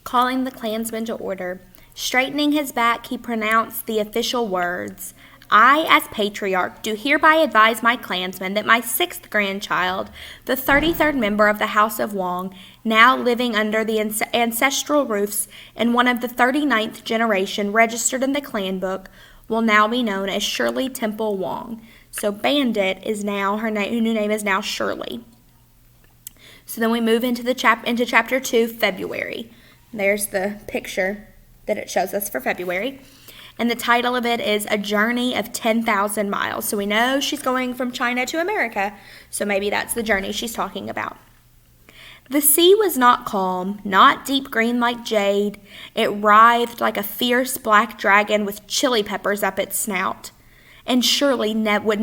Calling the clansmen to order. Straightening his back, he pronounced the official words. I, as patriarch, do hereby advise my clansmen that my sixth grandchild, the 33rd member of the House of Wong, now living under the ancestral roofs in one of the 39th generation registered in the clan book, will now be known as Shirley Temple Wong. So Bandit is now, her new name is now Shirley. So then we move into chapter 2, February. There's the picture that it shows us for February. And the title of it is A Journey of 10,000 Miles. So we know she's going from China to America. So maybe that's the journey she's talking about. The sea was not calm, not deep green like jade. It writhed like a fierce black dragon with chili peppers up its snout. And Shirley never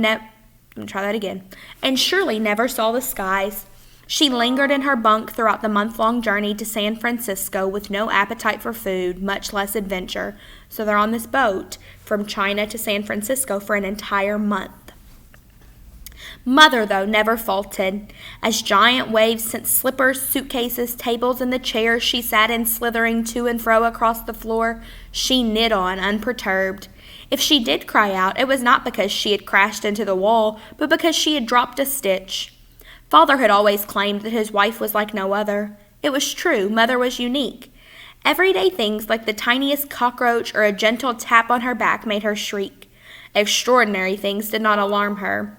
saw the skies. She lingered in her bunk throughout the month-long journey to San Francisco with no appetite for food, much less adventure. So they're on this boat from China to San Francisco for an entire month. Mother, though, never faltered. As giant waves sent slippers, suitcases, tables, and the chairs she sat in slithering to and fro across the floor, she knit on, unperturbed. If she did cry out, it was not because she had crashed into the wall, but because she had dropped a stitch. Father had always claimed that his wife was like no other. It was true, Mother was unique. Everyday things like the tiniest cockroach or a gentle tap on her back made her shriek. Extraordinary things did not alarm her.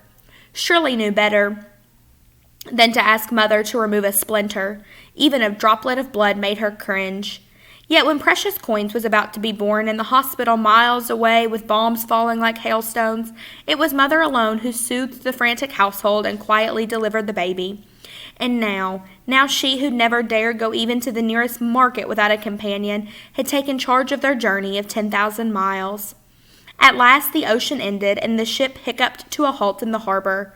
Shirley knew better than to ask Mother to remove a splinter. Even a droplet of blood made her cringe. Yet when Precious Coins was about to be born in the hospital miles away with bombs falling like hailstones, it was Mother alone who soothed the frantic household and quietly delivered the baby. And now she who never dared go even to the nearest market without a companion, had taken charge of their journey of 10,000 miles. At last the ocean ended, and the ship hiccuped to a halt in the harbor.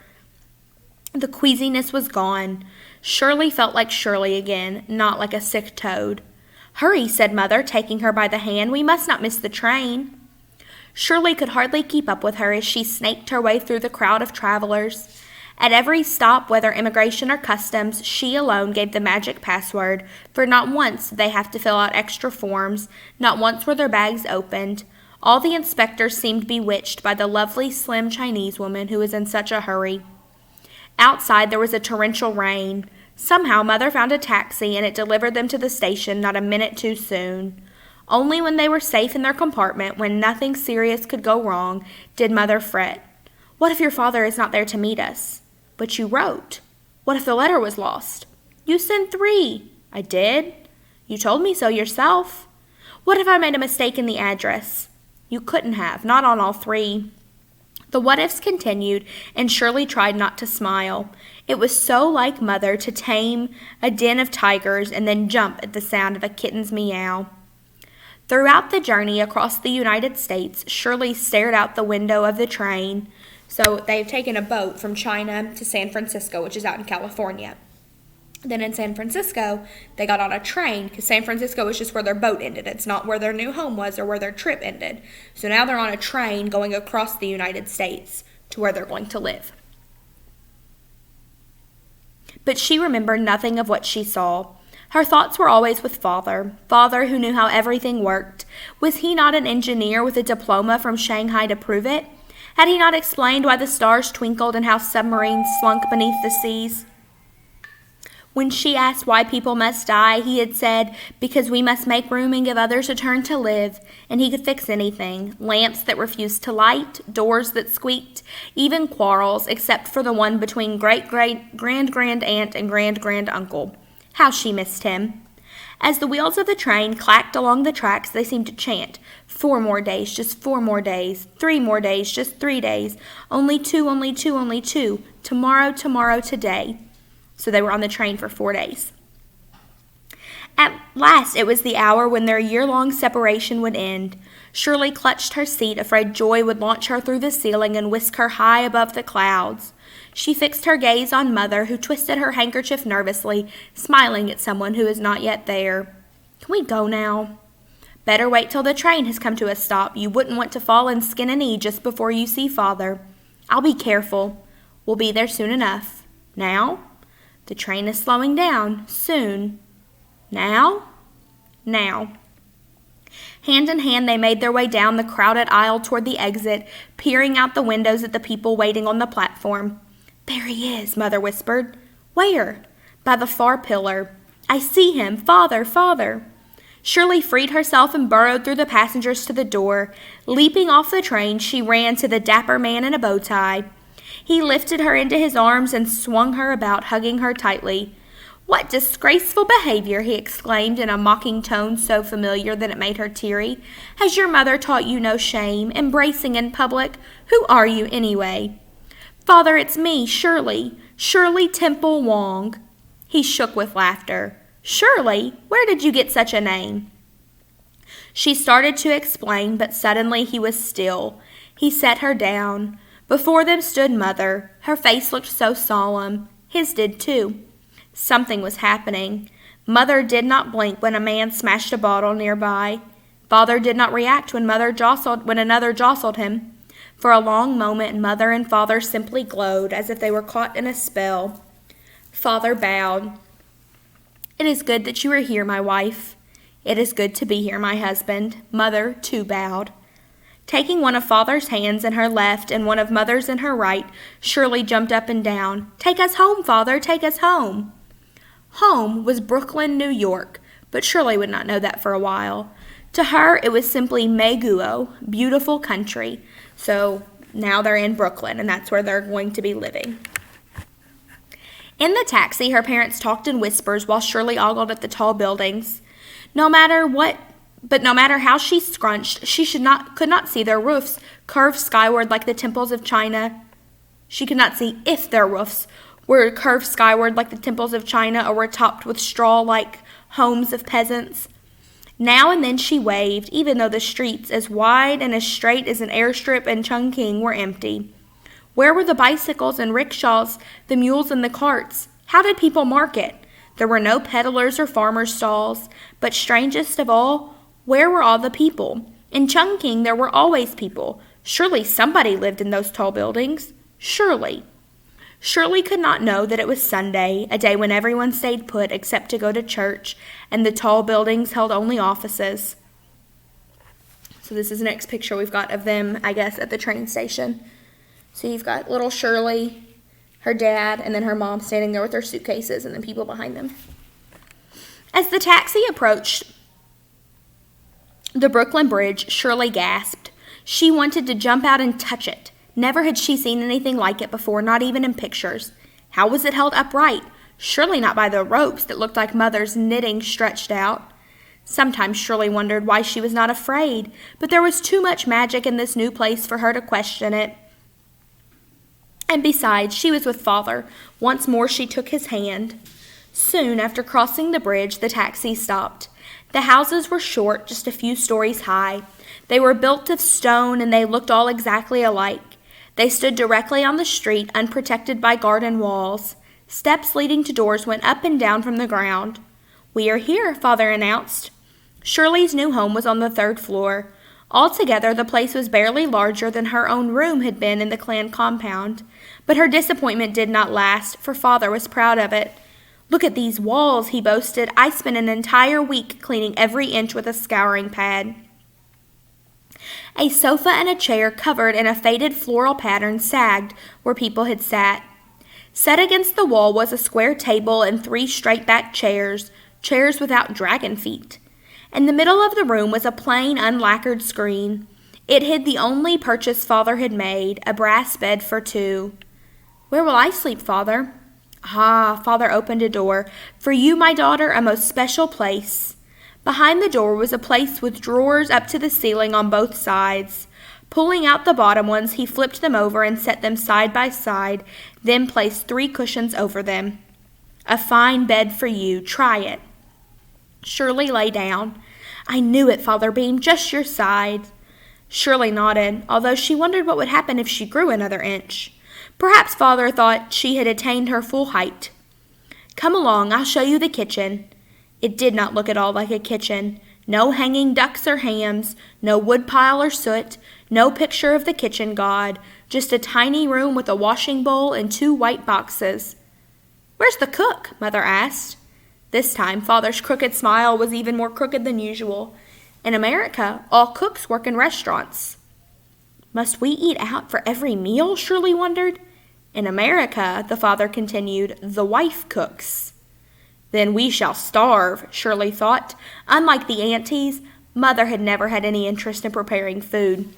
The queasiness was gone. Shirley felt like Shirley again, not like a sick toad. Hurry, said Mother, taking her by the hand. We must not miss the train. Shirley could hardly keep up with her as she snaked her way through the crowd of travelers. At every stop, whether immigration or customs, she alone gave the magic password, for not once did they have to fill out extra forms, not once were their bags opened. All the inspectors seemed bewitched by the lovely, slim Chinese woman who was in such a hurry. Outside there was a torrential rain. Somehow Mother found a taxi, and it delivered them to the station not a minute too soon. Only when they were safe in their compartment, when nothing serious could go wrong, did Mother fret. What if your father is not there to meet us? But you wrote. What if the letter was lost? You sent 3. I did. You told me so yourself. What if I made a mistake in the address? You couldn't have, not on all 3. The what-ifs continued, and Shirley tried not to smile. It was so like Mother to tame a den of tigers and then jump at the sound of a kitten's meow. Throughout the journey across the United States, Shirley stared out the window of the train. So they've taken a boat from China to San Francisco, which is out in California. Then in San Francisco, they got on a train, because San Francisco was just where their boat ended. It's not where their new home was or where their trip ended. So now they're on a train going across the United States to where they're going to live. But she remembered nothing of what she saw. Her thoughts were always with Father who knew how everything worked. Was he not an engineer with a diploma from Shanghai to prove it? Had he not explained why the stars twinkled and how submarines slunk beneath the seas? When she asked why people must die, he had said, because we must make room and give others a turn to live, and he could fix anything, lamps that refused to light, doors that squeaked, even quarrels, except for the one between great-great-grand-grand-aunt and grand-grand-uncle. How she missed him. As the wheels of the train clacked along the tracks, they seemed to chant, 4 more days, just 4 more days, 3 more days, just 3 days, only 2, only 2, only 2, tomorrow, tomorrow, today. So they were on the train for 4 days. At last, it was the hour when their year-long separation would end. Shirley clutched her seat, afraid joy would launch her through the ceiling and whisk her high above the clouds. She fixed her gaze on Mother, who twisted her handkerchief nervously, smiling at someone who is not yet there. Can we go now? Better wait till the train has come to a stop. You wouldn't want to fall and skin a knee just before you see Father. I'll be careful. We'll be there soon enough. Now? The train is slowing down. Soon. Now? Now. Hand in hand, they made their way down the crowded aisle toward the exit, peering out the windows at the people waiting on the platform. "There he is," Mother whispered. "Where?" "By the far pillar." "I see him. Father, Father." Shirley freed herself and burrowed through the passengers to the door. Leaping off the train, she ran to the dapper man in a bow tie. He lifted her into his arms and swung her about, hugging her tightly. "What disgraceful behavior!" he exclaimed in a mocking tone so familiar that it made her teary. "Has your mother taught you no shame? Embracing in public? Who are you, anyway?" "Father, it's me, Shirley. Shirley Temple Wong." He shook with laughter. "Shirley? Where did you get such a name?" She started to explain, but suddenly he was still. He set her down. Before them stood Mother. Her face looked so solemn. His did too. Something was happening. Mother did not blink when a man smashed a bottle nearby. Father did not react when another jostled him. For a long moment, Mother and Father simply glowed as if they were caught in a spell. Father bowed. "It is good that you are here, my wife." "It is good to be here, my husband." Mother, too, bowed. Taking one of Father's hands in her left and one of Mother's in her right, Shirley jumped up and down. "Take us home, Father, take us home." Home was Brooklyn, New York, but Shirley would not know that for a while. To her, it was simply Meguo, beautiful country. So now they're in Brooklyn, and that's where they're going to be living. In the taxi, her parents talked in whispers while Shirley ogled at the tall buildings. No matter how she scrunched, she could not see their roofs curved skyward like the temples of China. She could not see if their roofs were curved skyward like the temples of China or were topped with straw like homes of peasants. Now and then she waved, even though the streets, as wide and as straight as an airstrip in Chungking, were empty. Where were the bicycles and rickshaws, the mules and the carts? How did people market? There were no peddlers or farmers' stalls. But strangest of all, where were all the people? In Chungking there were always people. Surely somebody lived in those tall buildings. Surely. Shirley could not know that it was Sunday, a day when everyone stayed put except to go to church, and the tall buildings held only offices. So this is the next picture we've got of them, I guess, at the train station. So you've got little Shirley, her dad, and then her mom standing there with their suitcases, and then people behind them. As the taxi approached the Brooklyn Bridge, Shirley gasped. She wanted to jump out and touch it. Never had she seen anything like it before, not even in pictures. How was it held upright? Surely not by the ropes that looked like Mother's knitting stretched out. Sometimes Shirley wondered why she was not afraid, but there was too much magic in this new place for her to question it. And besides, she was with Father. Once more she took his hand. Soon after crossing the bridge, the taxi stopped. The houses were short, just a few stories high. They were built of stone, and they looked all exactly alike. They stood directly on the street, unprotected by garden walls. Steps leading to doors went up and down from the ground. "We are here," Father announced. Shirley's new home was on the 3rd floor. Altogether, the place was barely larger than her own room had been in the clan compound. But her disappointment did not last, for Father was proud of it. "Look at these walls," he boasted. "I spent an entire week cleaning every inch with a scouring pad." A sofa and a chair covered in a faded floral pattern sagged where people had sat. Set against the wall was a square table and 3 straight-backed chairs without dragon feet. In the middle of the room was a plain, unlacquered screen. It hid the only purchase Father had made, a brass bed for 2. "Where will I sleep, Father?" "Ah," Father opened a door. "For you, my daughter, a most special place." Behind the door was a place with drawers up to the ceiling on both sides. Pulling out the bottom ones, he flipped them over and set them side by side, then placed 3 cushions over them. "A fine bed for you. Try it." Shirley lay down. "I knew it, Father Beam, just your size." Shirley nodded, although she wondered what would happen if she grew another inch. Perhaps Father thought she had attained her full height. "Come along, I'll show you the kitchen." It did not look at all like a kitchen. No hanging ducks or hams, no woodpile or soot, no picture of the kitchen god, just a tiny room with a washing bowl and 2 white boxes. "Where's the cook?" Mother asked. This time, Father's crooked smile was even more crooked than usual. In America, all cooks work in restaurants. Must we eat out for every meal? Shirley wondered. In America, the father continued, the wife cooks. Then we shall starve, Shirley thought. Unlike the aunties, Mother had never had any interest in preparing food.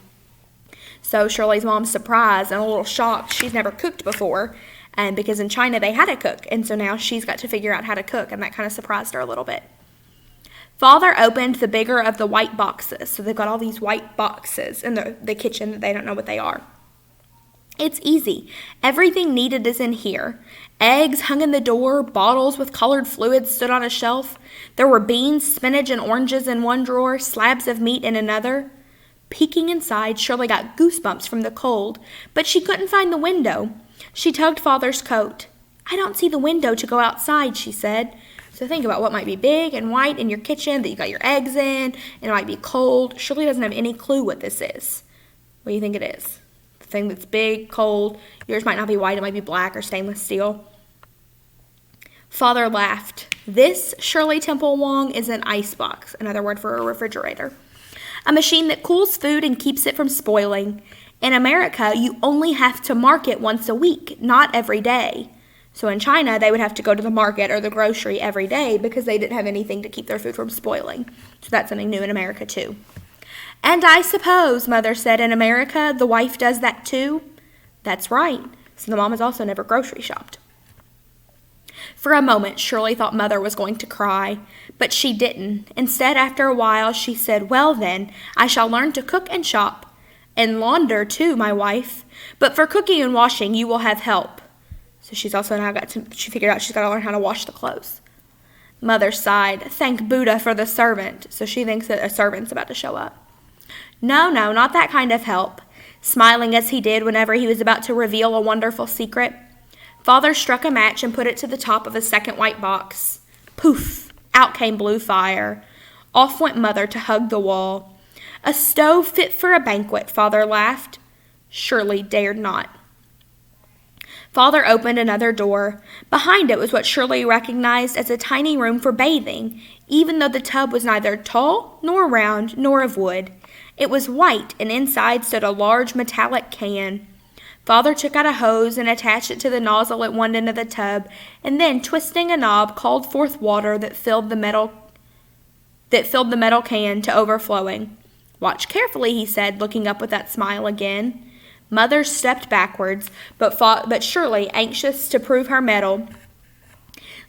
So Shirley's mom's surprised and a little shocked. She's never cooked before, and because in China they had a cook, and so now she's got to figure out how to cook, and that kind of surprised her a little bit. Father opened the bigger of the white boxes. So they've got all these white boxes in the kitchen that they don't know what they are. It's easy. Everything needed is in here. Eggs hung in the door, bottles with colored fluids stood on a shelf. There were beans, spinach, and oranges in one drawer, slabs of meat in another. Peeking inside, Shirley got goosebumps from the cold, but she couldn't find the window. She tugged Father's coat. I don't see the window to go outside, she said. So think about what might be big and white in your kitchen that you got your eggs in, and it might be cold. Shirley doesn't have any clue what this is. What do you think it is? The thing that's big, cold. Yours might not be white, it might be black or stainless steel. Father laughed. This, Shirley Temple Wong, is an icebox, another word for a refrigerator. A machine that cools food and keeps it from spoiling. In America, you only have to mark it once a week, not every day. So in China, they would have to go to the market or the grocery every day because they didn't have anything to keep their food from spoiling. So that's something new in America too. And I suppose, Mother said, in America, the wife does that too? That's right. So the mom has also never grocery shopped. For a moment, Shirley thought Mother was going to cry, but she didn't. Instead, after a while, she said, well then, I shall learn to cook and shop, and launder too, my wife. But for cooking and washing, you will have help. So she's also now she figured out she's got to learn how to wash the clothes. Mother sighed, thank Buddha for the servant. So she thinks that a servant's about to show up. No, not that kind of help. Smiling as he did whenever he was about to reveal a wonderful secret. Father struck a match and put it to the top of a second white box. Poof! Out came blue fire. Off went Mother to hug the wall. A stove fit for a banquet, Father laughed. Shirley dared not. Father opened another door. Behind it was what Shirley recognized as a tiny room for bathing, even though the tub was neither tall nor round nor of wood. It was white, and inside stood a large metallic can. Father took out a hose and attached it to the nozzle at one end of the tub, and then, twisting a knob, called forth water that filled the metal can to overflowing. Watch carefully, he said, looking up with that smile again. Mother stepped backwards, but Shirley, anxious to prove her mettle,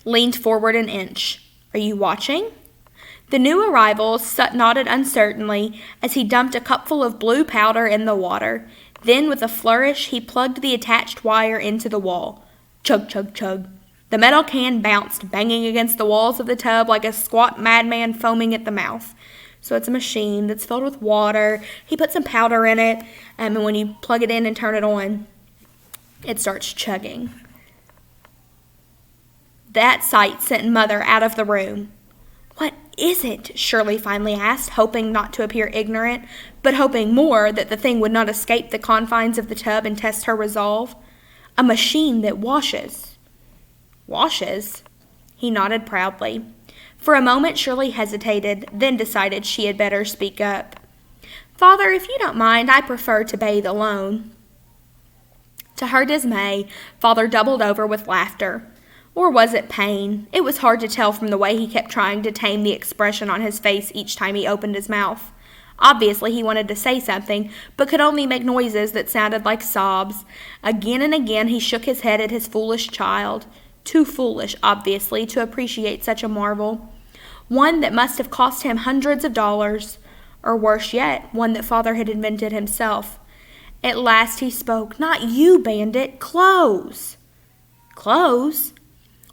leaned forward an inch. Are you watching? The new arrival nodded uncertainly as he dumped a cupful of blue powder in the water. Then, with a flourish, he plugged the attached wire into the wall. Chug, chug, chug. The metal can bounced, banging against the walls of the tub like a squat madman foaming at the mouth. So it's a machine that's filled with water. He put some powder in it, and when you plug it in and turn it on, it starts chugging. That sight sent Mother out of the room. What is it? Shirley finally asked, hoping not to appear ignorant, but hoping more that the thing would not escape the confines of the tub and test her resolve. A machine that washes. Washes? He nodded proudly. For a moment, Shirley hesitated, then decided she had better speak up. Father, if you don't mind, I prefer to bathe alone. To her dismay, Father doubled over with laughter. Or was it pain? It was hard to tell from the way he kept trying to tame the expression on his face each time he opened his mouth. Obviously, he wanted to say something, but could only make noises that sounded like sobs. Again and again, he shook his head at his foolish child. Too foolish, obviously, to appreciate such a marvel. One that must have cost him hundreds of dollars, or worse yet, one that Father had invented himself. At last he spoke. Not you, Bandit. Clothes. Clothes?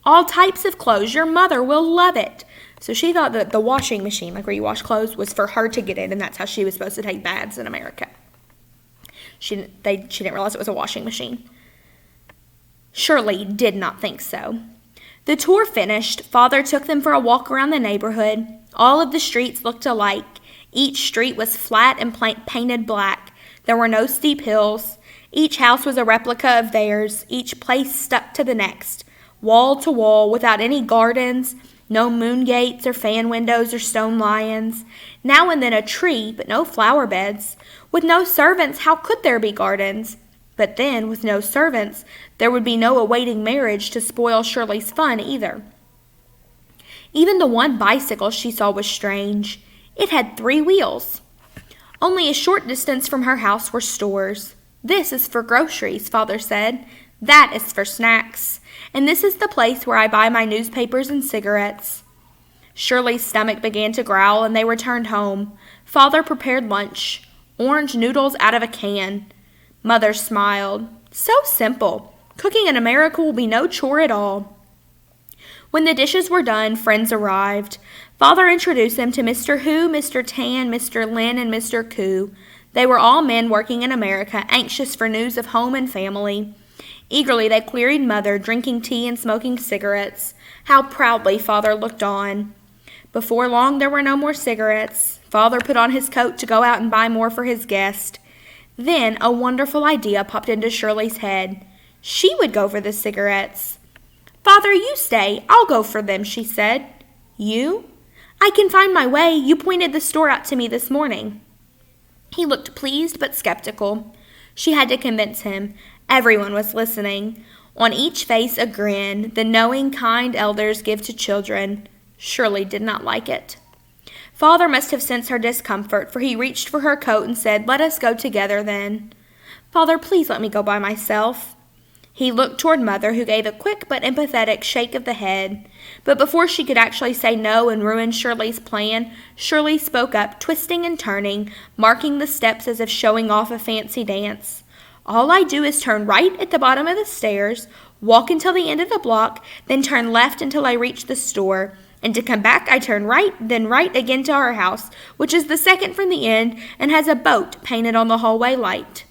All types of clothes. Your mother will love it. So she thought that the washing machine, like where you wash clothes, was for her to get in, and that's how she was supposed to take baths in America. She didn't realize it was a washing machine. Shirley did not think so. The tour finished, Father took them for a walk around the neighborhood. All of the streets looked alike. Each street was flat and painted black. There were no steep hills. Each house was a replica of theirs, each place stuck to the next, wall to wall, without any gardens, No moon gates or fan windows or stone lions. Now and then a tree, but no flower beds. With no servants, how could there be gardens? But then, with no servants, there would be no awaiting marriage to spoil Shirley's fun either. Even the one bicycle she saw was strange. It had 3 wheels. Only a short distance from her house were stores. "This is for groceries," Father said. "That is for snacks. And this is the place where I buy my newspapers and cigarettes." Shirley's stomach began to growl, and they returned home. Father prepared lunch. Orange noodles out of a can. Mother smiled. "So simple. Cooking in America will be no chore at all." When the dishes were done, friends arrived. Father introduced them to Mr. Hu, Mr. Tan, Mr. Lin, and Mr. Koo. They were all men working in America, anxious for news of home and family. Eagerly they queried Mother, drinking tea and smoking cigarettes. How proudly Father looked on. Before long there were no more cigarettes. Father put on his coat to go out and buy more for his guest. Then a wonderful idea popped into Shirley's head. She would go for the cigarettes. "Father, you stay. I'll go for them," she said. "You?" "I can find my way. You pointed the store out to me this morning." He looked pleased but skeptical. She had to convince him. Everyone was listening. On each face a grin, the knowing, kind elders give to children. Shirley did not like it. Father must have sensed her discomfort, for he reached for her coat and said, "Let us go together then." "Father, please let me go by myself." He looked toward Mother, who gave a quick but empathetic shake of the head. But before she could actually say no and ruin Shirley's plan, Shirley spoke up, twisting and turning, marking the steps as if showing off a fancy dance. "All I do is turn right at the bottom of the stairs, walk until the end of the block, then turn left until I reach the store. And to come back, I turn right, then right again to our house, which is the second from the end and has a boat painted on the hallway light."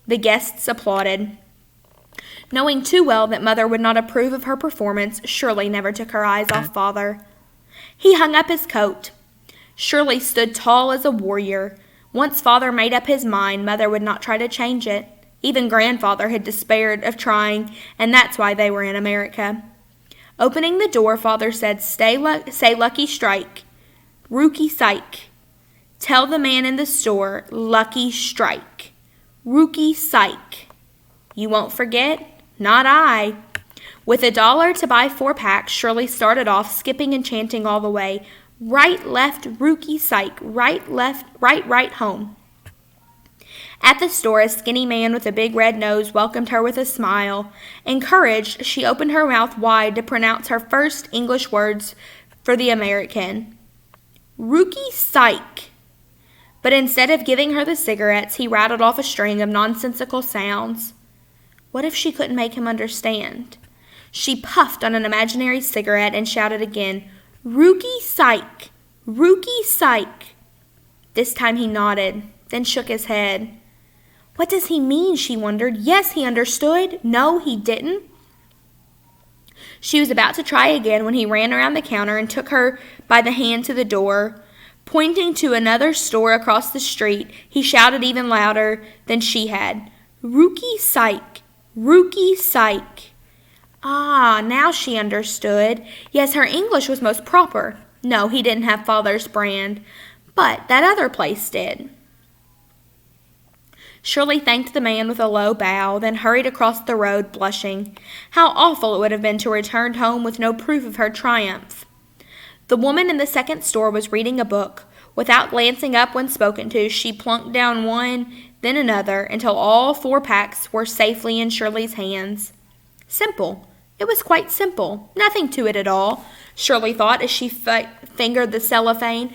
The guests applauded. Knowing too well that Mother would not approve of her performance, Shirley never took her eyes off Father. He hung up his coat. Shirley stood tall as a warrior. Once Father made up his mind, Mother would not try to change it. Even Grandfather had despaired of trying, and that's why they were in America. Opening the door, Father said, say Lucky Strike. Rookie Psych. Tell the man in the store, Lucky Strike. Rookie Psych. You won't forget? Not I. With $1 to buy 4 packs, Shirley started off, skipping and chanting all the way. Right, left, Rookie Psych. Right, left, right, home. At the store, a skinny man with a big red nose welcomed her with a smile. Encouraged, she opened her mouth wide to pronounce her first English words for the American. Rookie Psych. But instead of giving her the cigarettes, he rattled off a string of nonsensical sounds. What if she couldn't make him understand? She puffed on an imaginary cigarette and shouted again, Rookie Psych! Rookie Psych! This time he nodded, then shook his head. What does he mean, she wondered. Yes, he understood. No, he didn't. She was about to try again when he ran around the counter and took her by the hand to the door. Pointing to another store across the street, he shouted even louder than she had. Rookie Psych! Rookie Psych! Ah, now she understood. Yes, her English was most proper. No, he didn't have Father's brand, but that other place did. Shirley thanked the man with a low bow, then hurried across the road, blushing. How awful it would have been to return home with no proof of her triumph. The woman in the second store was reading a book. Without glancing up when spoken to, she plunked down one, then another, until all 4 packs were safely in Shirley's hands. Simple. It was quite simple. Nothing to it at all, Shirley thought as she fingered the cellophane and